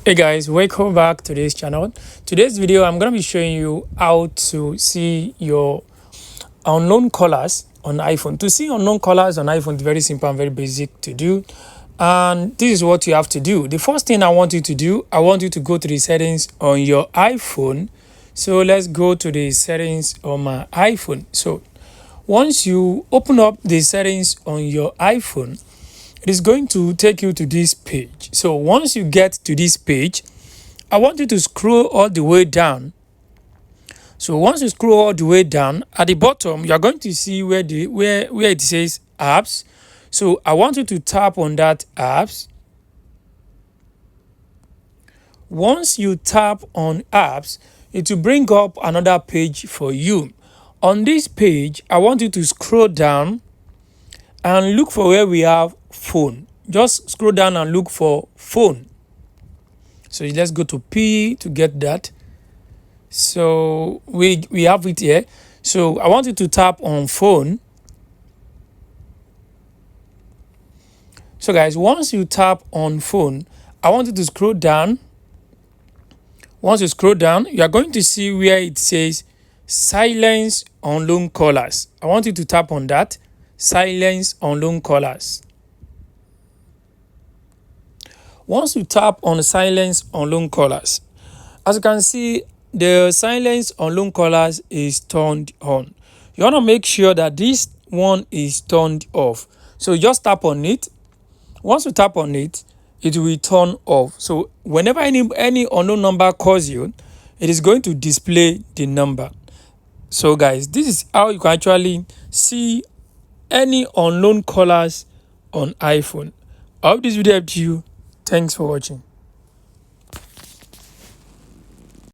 Hey guys, welcome back to this channel. Today's video I'm going to be showing you how to see your unknown callers on iPhone. To see unknown callers on iPhone is very simple and very basic to do, and this is what you have to do. The first thing I want you to do, I want you to go to the settings on your iPhone. So let's go to the settings on my iPhone. So once you open up the settings on your iPhone, it is going to take you to this page. So once you get to this page, I want you to scroll all the way down. So once you scroll all the way down, at the bottom you are going to see where it says apps. So I want you to tap on that apps. Once you tap on apps, it will bring up another page for you. On this page, I want you to scroll down and look for where we have phone. Just scroll down and look for phone. So let's go to P to get that. So we have it here. So I want you to tap on phone. So guys, once you tap on phone, I want you to scroll down. Once you scroll down, you are going to see where it says silence unknown callers. I want you to tap on that. Silence unknown callers. Once you tap on silence unknown callers, as you can see, the silence unknown callers is turned on. You want to make sure that this one is turned off. So you just tap on it. Once you tap on it, it will turn off. So whenever any unknown number calls you, it is going to display the number. So guys, this is how you can actually see any unknown callers on iPhone. I hope this video helped you. Thanks for watching.